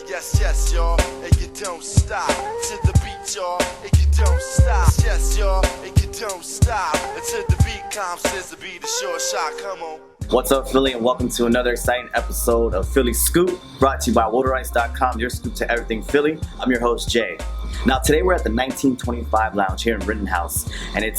Yes, yes, y'all, and you don't stop to the beat, y'all, and you don't stop. Yes, y'all, and you don't stop until the beat comes. Says the beat is short shot. Come on. What's up, Philly, and welcome to another exciting episode of Philly Scoop, brought to you by waterice.com, your scoop to everything Philly. I'm your host, Jay. Now, today we're at the 1925 Lounge here in Rittenhouse, and if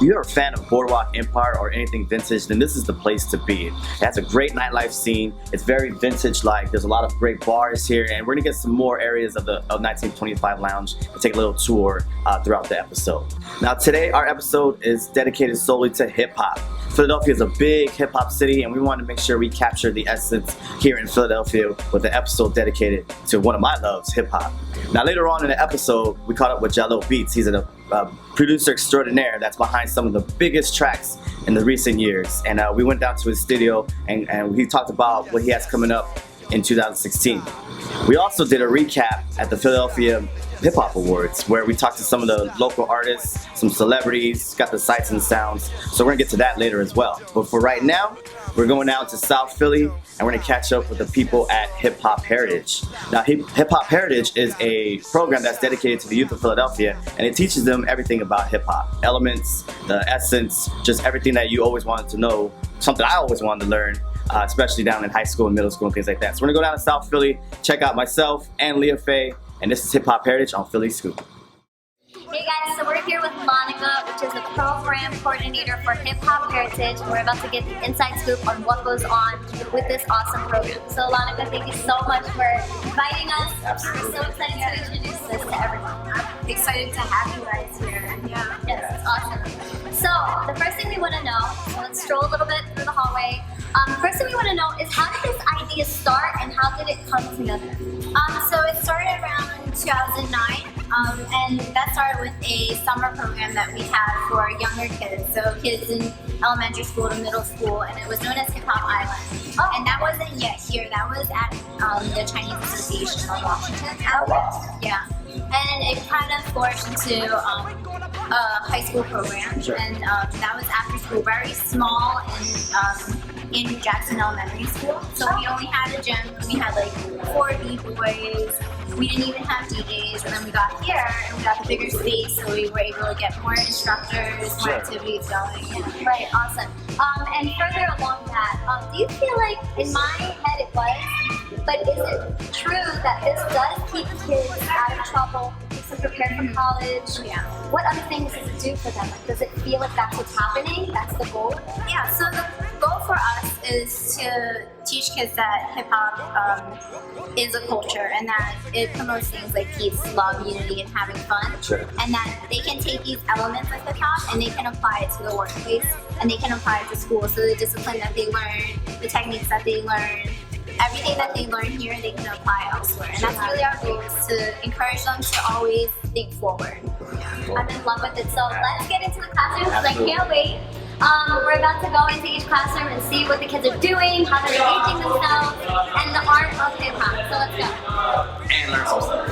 you're a fan of Boardwalk Empire or anything vintage, then this is the place to be. It has a great nightlife scene. It's very vintage-like. There's a lot of great bars here, and we're gonna get some more areas of 1925 Lounge and take a little tour throughout the episode. Now, today our episode is dedicated solely to hip-hop. Philadelphia is a big hip-hop city, and we want to make sure we capture the essence here in Philadelphia with an episode dedicated to one of my loves, hip-hop. Now, later on in the episode, we caught up with Jahlil Beats. He's a producer extraordinaire that's behind some of the biggest tracks in the recent years. And we went down to his studio, and he talked about what he has coming up in 2016. We also did a recap at the Philadelphia Hip Hop Awards, where we talked to some of the local artists, some celebrities, got the sights and sounds. So we're gonna get to that later as well. But for right now, we're going down to South Philly, and we're gonna catch up with the people at Hip Hop Heritage. Now, Hip Hop Heritage is a program that's dedicated to the youth of Philadelphia, and it teaches them everything about hip hop, elements, the essence, just everything that you always wanted to know, something I always wanted to learn. Especially down in high school and middle school and things like that. So we're gonna go down to South Philly, check out myself and Leah Faye, and this is Hip Hop Heritage on Philly Scoop. Hey guys, so we're here with Monica, which is the program coordinator for Hip Hop Heritage, and we're about to get the inside scoop on what goes on with this awesome program. So Monica, thank you so much for inviting us. Absolutely. We're so excited to introduce this to everyone. I'm excited to have you guys here. Yeah. Yes, it's awesome. So the first thing we want to know, so let's stroll a little bit through the hallway. First thing we want to know is, how did this idea start and how did it come together? So it started around 2009, and that started with a summer program that we had for younger kids, so kids in elementary school to middle school, and it was known as Hip Hop Island. Oh. And that wasn't yet here, that was at the Chinese Association of Washington. Yeah. And it kind of flourished into a high school program, Sure. and that was after school, very small, and in Jackson Elementary School. So we only had a gym, we had like 4 B-boys, we didn't even have DJs, and then we got here and we got the bigger space, so we were able to get more instructors, more Sure. activities going. Yeah. Right, awesome. And further along that, do you feel like, in my head it was, but is it true that this does keep kids out of trouble, makes them prepare for college? Yeah. What other things does it do for them? Like, does it feel like that's what's happening? That's the goal? Yeah, so the goal for us is to teach kids that hip hop is a culture, and that it promotes things like peace, love, unity, and having fun. Sure. And that they can take these elements of hip hop and they can apply it to the workplace, and they can apply it to school. So the discipline that they learn, the techniques that they learn, everything that they learn here, they can apply elsewhere. And that's really our goal, is to encourage them to always think forward. I'm in love with it. So let's get into the classroom, because I can't wait. We're about to go into each classroom and see what the kids are doing, how they're engaging themselves, and the art of hip hop. So let's go. And learn some stuff.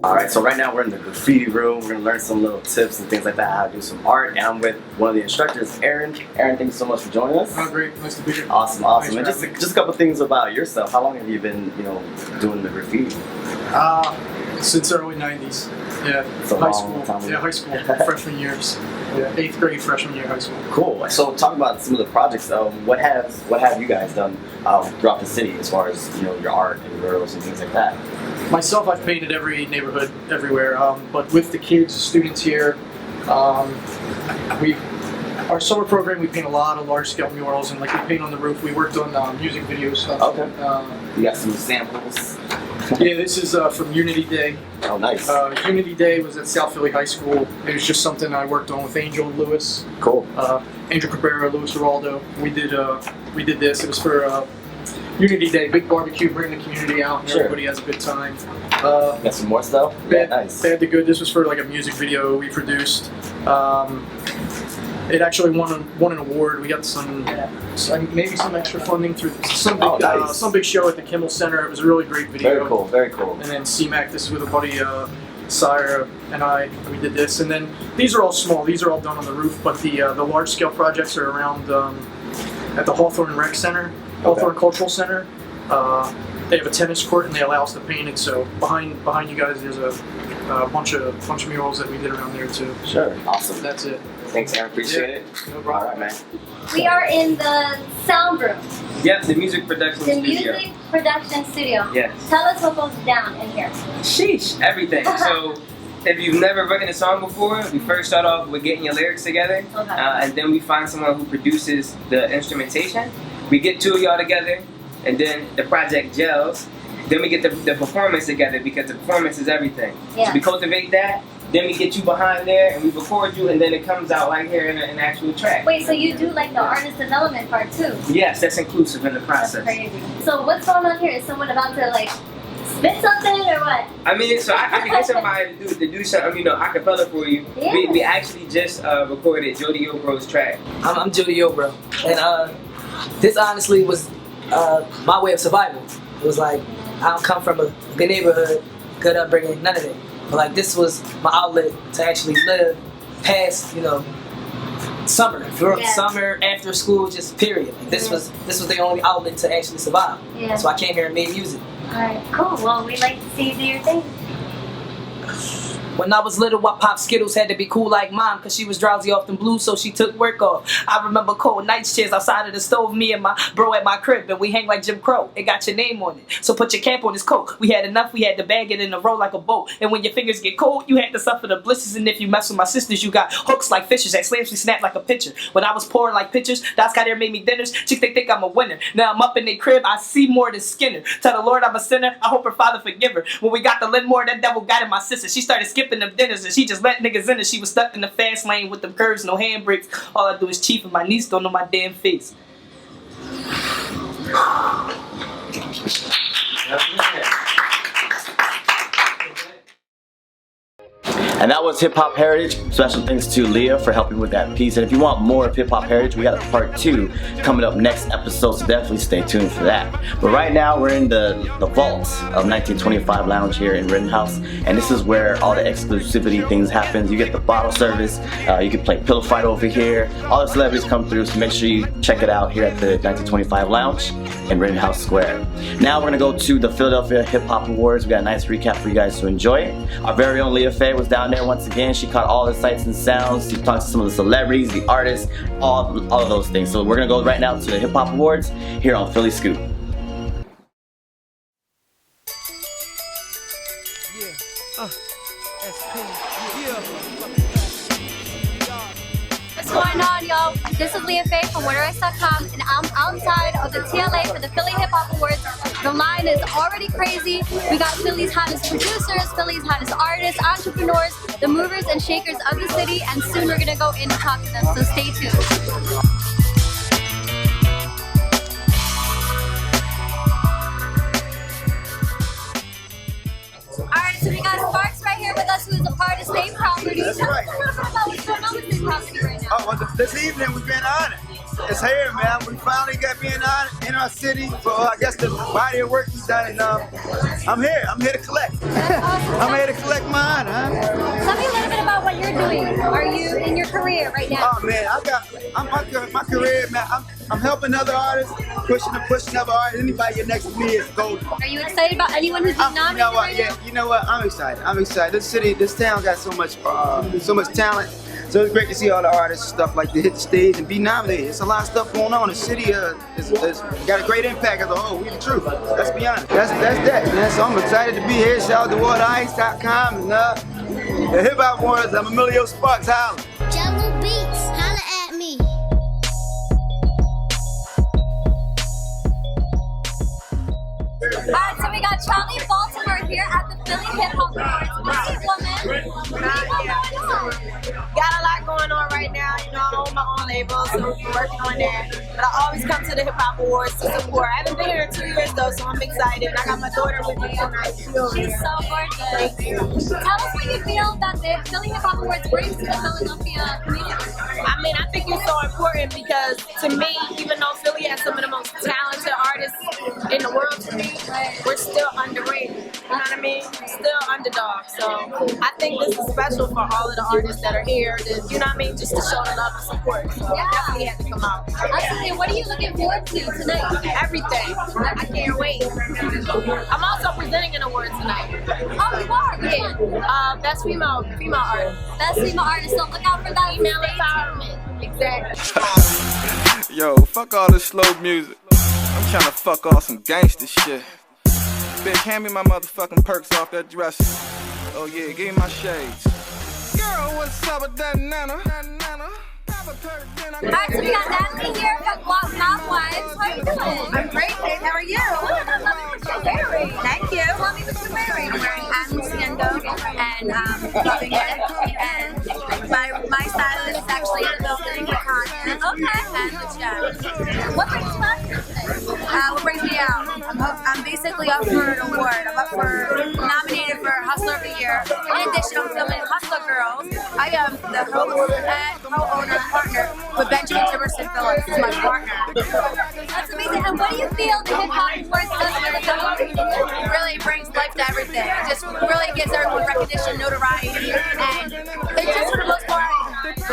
All right, so right now we're in the graffiti room. We're gonna learn some little tips and things like that, how to do some art. And I'm with one of the instructors, Aaron. Aaron, thank you so much for joining us. Oh, great. Nice to be here. Awesome, awesome. And Thanks just a couple things about yourself. How long have you been, doing the graffiti? Since the early 90s. Yeah. It's a high long school. time ago. Yeah, high school. Freshman years. Yeah, 8th grade, freshman year, high school. Cool. So talk about some of the projects. What have you guys done throughout the city as far as your art and murals and things like that? Myself, I've painted every neighborhood, everywhere. But with the kids, students here, our summer program, we paint a lot of large-scale murals, and like we paint on the roof. We worked on music video stuff. Okay. You got some samples. Yeah, this is from Unity Day. Oh, nice. Unity Day was at South Philly High School. It was just something I worked on with Angel Lewis. Cool. Angel Cabrera, Luis Geraldo. We did this. It was for Unity Day, big barbecue, bring the community out, and Sure. everybody has a good time. Got some more stuff? Bad, Nice. Bad to Good. This was for like a music video we produced. It actually won an award. We got some maybe some extra funding through some big show at the Kimmel Center. It was a really great video. Very cool, very cool. And then CMAC, this is with a buddy, Sire, and we did this. And then these are all small. These are all done on the roof, but the large scale projects are around at the Hawthorne Rec Center, Hawthorne Cultural Center. They have a tennis court and they allow us to paint it. So behind you guys, there's a bunch of murals that we did around there too. Sure. Awesome. That's it. Thanks, Aaron. Appreciate it. No All problem. right, man. We are in the sound room, Yep, the music production the studio. music production studio. Yes. Tell us what goes down in here. Sheesh, everything. So, if you've never written a song before, we first start off with getting your lyrics together, Okay. and then we find someone who produces the instrumentation. We get two of y'all together, and then the project gels. Then we get the performance together because the performance is everything. Yeah. So we cultivate that. Then we get you behind there and we record you, and then it comes out right here in an actual track. Wait, so you do like the artist development part too? Yes, that's inclusive in the That's process. crazy. So what's going on here? Is someone about to like spit something or what? I mean, so I can get somebody to do something, you know, acapella for you. Yeah. We actually just recorded Jody Obro's track. I'm Jody Obro, and this honestly was my way of survival. It was like, I don't come from a good neighborhood, good upbringing, none of that. But like, this was my outlet to actually live past, you know, summer, through Yeah. summer, after school, just period. Like, this was the only outlet to actually survive. Yeah. So I came here and made music. Alright, cool. Well, we'd like to see you do your thing. When I was little, I popped Skittles, had to be cool like mom, cause she was drowsy off them blues, so she took work off. I remember cold night chairs outside of the stove, me and my bro at my crib, and we hang like Jim Crow. It got your name on it, so put your cap on his coat. We had enough, we had to bag it in a row like a boat. And when your fingers get cold, you had to suffer the blisters. And if you mess with my sisters, you got hooks like fishes that slams me snap like a pitcher. When I was pouring like pitchers, Dots got there made me dinners. Chicks, they think I'm a winner. Now I'm up in their crib, I see more than Skinner. Tell the Lord I'm a sinner, I hope her father forgive her. When we got the Linmore, that devil got in my sister. She started skipping them dinners and she just let niggas in her. She was stuck in the fast lane with them curves, no handbrakes. All I do is chief and my niece don't know my damn face. And that was Hip Hop Heritage. Special thanks to Leah for helping with that piece. And if you want more of Hip Hop Heritage, we got a part 2 coming up next episode, so definitely stay tuned for that. But right now, we're in the vault of 1925 Lounge here in Rittenhouse, and this is where all the exclusivity things happen. You get the bottle service, you can play pillow fight over here. All the celebrities come through, so make sure you check it out here at the 1925 Lounge in Rittenhouse Square. Now we're gonna go to the Philadelphia Hip Hop Awards. We got a nice recap for you guys to enjoy. Our very own Leah Faye was down there once again. She caught all the sights and sounds. She talked to some of the celebrities, the artists, all of those things. So we're gonna go right now to the Hip Hop Awards here on Philly Scoop. What's going on, y'all? This is Leah Faye from WaterIce.com, and I'm outside of the TLA for the Philly Hip Hop Awards. The line is already crazy. We got Philly's hottest producers, Philly's hottest artists, entrepreneurs, the movers and shakers of the city, and soon we're gonna go in and talk to them, so stay tuned. Alright, so we got Sparks right here with us, who is a part of State Property. That's Tell right. us a little bit about what's going on with State Property right now. Oh, well, this evening we've been honored. It's here, man. We finally got being honored in our city for, I guess, the body of work we've done. And I'm here. I'm here to collect. I'm here to collect my honor, huh? Tell me a little bit about what you're doing. Are you in your career right now? Oh man, my career, man. I'm helping other artists, pushing other artists. Anybody get next to me is golden. Are you excited about anyone who's been nominated You know what? right Yeah, now? you know what? I'm excited. This town got so much talent. So it's great to see all the artists and stuff like to hit the stage and be nominated. It's a lot of stuff going on. The city has got a great impact as a whole. We the truth. Let's be honest. That's that, man. So I'm excited to be here. Shout out to WaterIce.com and the Hip Hop Awards. I'm Emilio Sparks. Holla. Jahlil Beats, holla at me. Alright, so we got Charlie Baltimore here at the Philly Hip Hop Awards. Hey, woman. What's going on? Got a lot going on right now. You know, I own my own label, so we're working on that. But I always come to the Hip Hop Awards to support. I haven't been here in 2 years though, so I'm excited. And I got my daughter with me tonight. She's so gorgeous. Tell us what you feel that the Philly Hip Hop Awards brings to the Philadelphia community. I mean, mean, I think it's so important because to me, even though Philly has some of the most talented artists in the world, to me, we're still underrated. You know what I mean? Still underdogs. So I think this is special for all of the artists that are here. To, you know what I mean? Just to show the love and support. So definitely had to come out. Absolutely. What are you looking forward to tonight? Everything. I can't wait. I'm also presenting an award tonight. Oh, you are? Yeah. Best female artist. Best female artist. So look out for that. Female empowerment. Exactly. Yo, fuck all this slow music. I'm trying to fuck off some gangster shit. Bitch, hand me my motherfucking perks off that dresser. Oh yeah, give me my shades. Girl, what's up with that nana? Alright, so we got Natalie here from Walk Top Wives. How are you doing? I'm great, Kate. How are you? Good. I love what you're wearing. Thank you. Tell me what you're wearing. I'm wearing Haciendo and loving it. And my stylist is actually building the content. Okay. And the gem. What brings you out here today? What brings me out? I'm basically up for an award. I'm up for nominated for Hustler of the Year. In addition, I'm filming Hustler Girls. I am the host and co-owner and partner with Benjamin Timerson Phillips. He's my partner. That's amazing. And what do you feel the Hip Hop Awards does for the film? It really brings life to everything. It just really gives everyone recognition, notoriety, and it just for the most part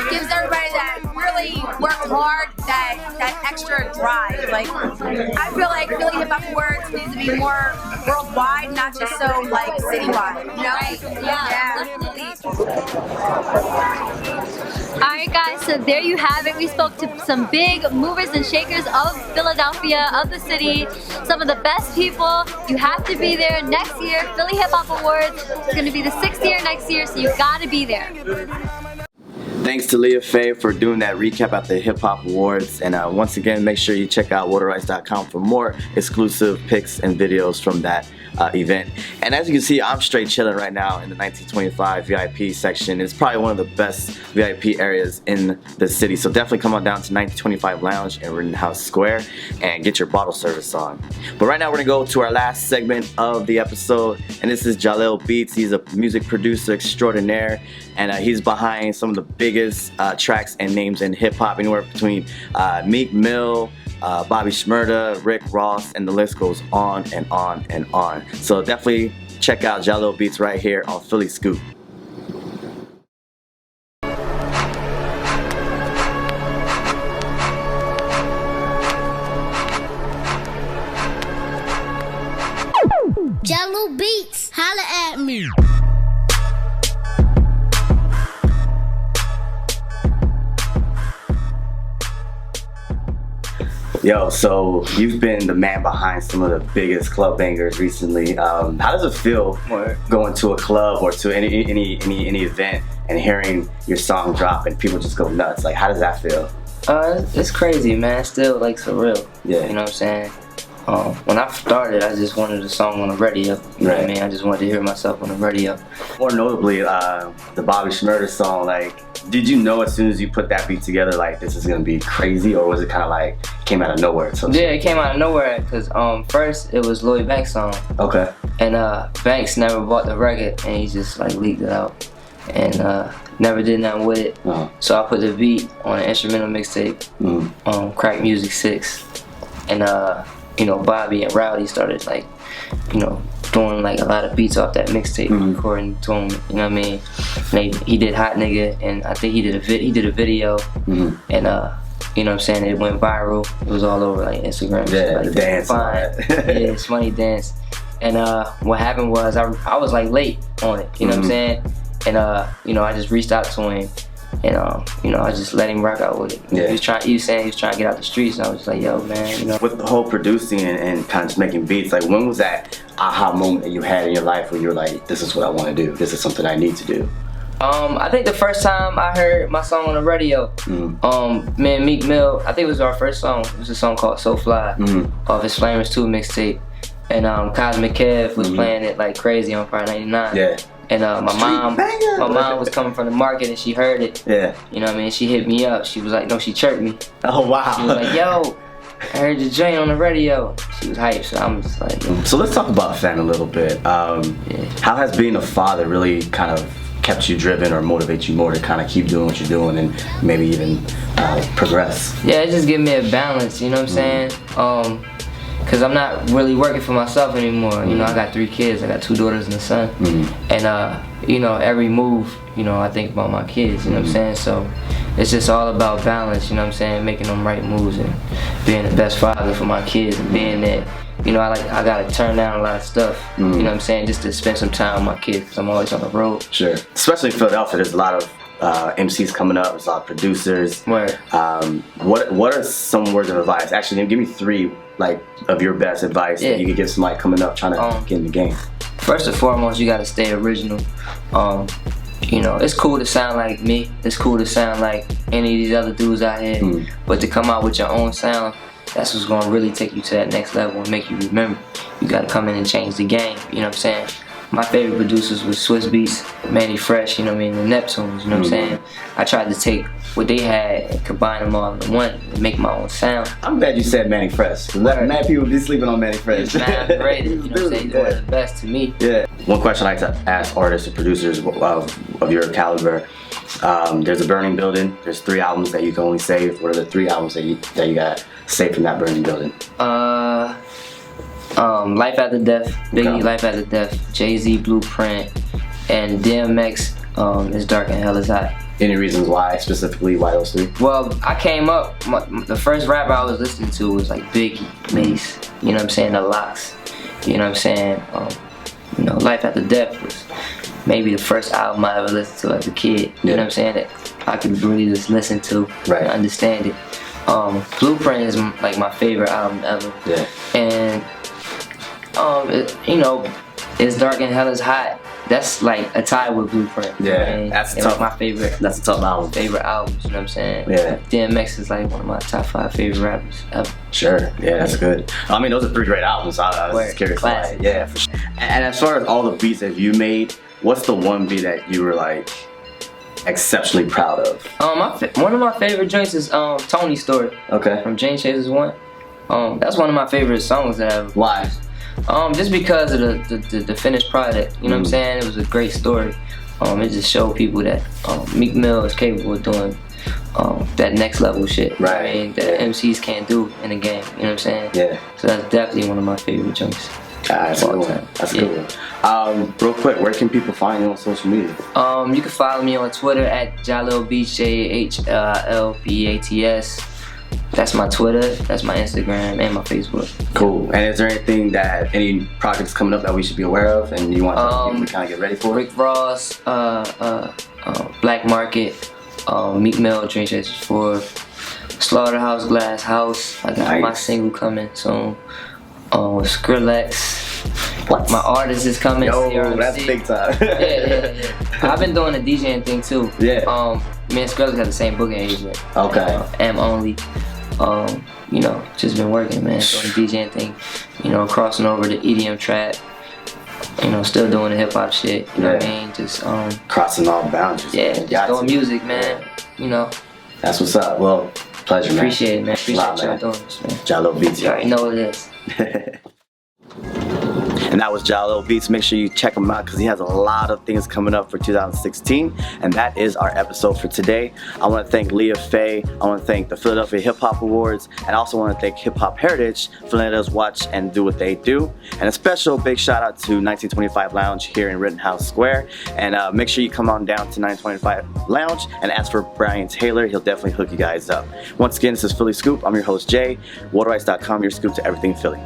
gives everybody that really worked hard that extra drive. Like I feel like Philly Hip Hop Awards needs to be more worldwide, not just so like citywide. You know? Right. Yeah. Alright guys, so there you have it. We spoke to some big movers and shakers of Philadelphia, of the city, some of the best people. You have to be there next year. Philly Hip Hop Awards. It's going to be the 6th year next year, so you got to be there. Thanks to Leah Faye for doing that recap at the Hip Hop Awards. And once again, make sure you check out waterice.com for more exclusive pics and videos from that event. And as you can see, I'm straight chilling right now in the 1925 VIP section. It's probably one of the best VIP areas in the city. So definitely come on down to 1925 Lounge in Rittenhouse Square and get your bottle service on. But right now we're gonna go to our last segment of the episode, and this is Jahlil Beats. He's a music producer extraordinaire, and he's behind some of the biggest tracks and names in hip hop, anywhere between Meek Mill, Bobby Shmurda, Rick Ross, and the list goes on and on and on. So definitely check out Jahlil Beats right here on Philly Scoop. Jahlil Beats, holla at me. Yo, so you've been the man behind some of the biggest club bangers recently. How does it feel going to a club or to any event and hearing your song drop and people just go nuts? Like, how does that feel? It's crazy, man. It's still like surreal. Yeah. You know what I'm saying? When I started, I just wanted a song on the radio. You know what I mean? I just wanted to hear myself on the radio. More notably, the Bobby Shmurda song, like, did you know as soon as you put that beat together, like, this is gonna be crazy, or was it kind of like, came out of nowhere? Yeah, it came out of nowhere, because first it was Lloyd Banks' song. Okay. And Banks never bought the record, and he just like leaked it out. And never did nothing with it. So I put the beat on an instrumental mixtape, Crack Music 6. And you know, Bobby and Rowdy started like, you know, doing like a lot of beats off that mixtape, recording to him, you know what I mean? And he did Hot Nigga, and I think he did a video, and you know what I'm saying, it went viral. It was all over like Instagram. Yeah, like, the dance. Yeah, it's funny dance. And what happened was I was like late on it, you know what I'm saying? And you know, I just reached out to him, and you know, I just let him rock out with it. Yeah. He was saying he was trying to get out the streets, and I was just like, yo, man, you know. With the whole producing and kind of just making beats, like, when was that aha moment that you had in your life where you were like, this is what I want to do, this is something I need to do? I think the first time I heard my song on the radio, me and Meek Mill, I think it was our first song. It was a song called So Fly, off his Flamers 2 mixtape. And Cosmic Kev was playing it like crazy on Friday 99. Yeah. And my mom was coming from the market and she heard it. Yeah. You know what I mean? She hit me up. She was like, no, she chirped me. Oh, wow. She was like, yo, I heard your joint on the radio. She was hyped, so I'm just like... So let's talk about Fan a little bit. How has being a father really kind of kept you driven or motivate you more to kind of keep doing what you're doing and maybe even progress? Yeah, it just gives me a balance, you know what I'm saying? Cause I'm not really working for myself anymore. You know, I got 3 kids. I got 2 daughters and a son. And you know, every move, you know, I think about my kids. You know what I'm saying? So it's just all about balance. You know what I'm saying? Making them right moves and being the best father for my kids and being there. You know, I gotta turn down a lot of stuff. You know what I'm saying? Just to spend some time with my kids. Cause I'm always on the road. Sure. Especially in Philadelphia, there's a lot of MCs coming up. There's a lot of producers. Word. What are some words of advice? Actually, give me 3 like of your best advice that you could give somebody coming up trying to get in the game. First and foremost, you gotta stay original. You know, it's cool to sound like me. It's cool to sound like any of these other dudes out here. But to come out with your own sound, that's what's gonna really take you to that next level and make you remember. You gotta come in and change the game. You know what I'm saying? My favorite producers was Swiss Beats, Manny Fresh, you know what I mean, the Neptunes, you know what I'm saying? I tried to take what they had and combine them all into one and make my own sound. I'm glad you said Manny Fresh. Mad people be sleeping on Manny Fresh. He's underrated, you know what I'm saying? He's one of the best to me. Yeah. One question I like to ask artists and producers of your caliber, there's a burning building, there's 3 albums that you can only save. What are the 3 albums that you got saved from that burning building? Life After Death, Biggie, Life After Death, Jay-Z, Blueprint, and DMX, It's Dark and Hell Is Hot. Any reasons why, specifically, why those 3? Well, I came up, the first rapper I was listening to was like Biggie, Mace, you know what I'm saying, The Lox, you know what I'm saying, you know, Life After Death was maybe the first album I ever listened to as a kid, you know what I'm saying, that I could really just listen to and understand it. Blueprint is like my favorite album ever, and you know, It's Dark and Hell Is Hot. That's like a tie with Blueprint. Yeah, that's tough. My favorite. That's a tough album. Favorite albums. You know what I'm saying? Yeah. DMX is like one of my top 5 favorite rappers ever. Sure. Yeah, that's good. I mean, those are 3 great albums. I was curious. Yeah, for sure. And as far as all the beats that you made, what's the one beat that you were like exceptionally proud of? One of my favorite joints is Tony's Story. Okay. From Jane Chaser's One. That's one of my favorite songs that I've. Why? Just because of the finished product, you know what I'm saying? It was a great story. It just showed people that Meek Mill is capable of doing that next level shit. Right. I mean, that MCs can't do in the game, you know what I'm saying? Yeah. So that's definitely one of my favorite joints. That's a good one. That's a good one. Real quick, where can people find you on social media? You can follow me on Twitter at Jahlil Beats, JAHLBEATS. That's my Twitter, that's my Instagram, and my Facebook. Cool. And is there any projects coming up that we should be aware of and you want to kind of get ready for? Rick Ross, Black Market, Meek Mill, Dream Chasers 4, Slaughterhouse, Glass House. I got my single coming soon. Skrillex. What? My artist is coming. Yo, that's big time. yeah. I've been doing the DJing thing too. Yeah. Me and Skrillex got the same booking agent. Okay. M Only. You know, just been working, man, doing the DJing thing. You know, crossing over the EDM trap. You know, still doing the hip hop shit. You know what I mean? Just crossing all boundaries. Yeah, just doing music, man. You know. That's what's up. Well, pleasure, man. Appreciate it, man. Appreciate y'all doing this, man. Jahlil Beats. You already know what it is. And that was Jahlil Beats. Make sure you check him out because he has a lot of things coming up for 2016. And that is our episode for today. I want to thank Leah Faye. I want to thank the Philadelphia Hip Hop Awards. And I also want to thank Hip Hop Heritage for letting us watch and do what they do. And a special big shout out to 1925 Lounge here in Rittenhouse Square. And make sure you come on down to 925 Lounge and ask for Brian Taylor. He'll definitely hook you guys up. Once again, this is Philly Scoop. I'm your host, Jay. Waterice.com, your scoop to everything Philly.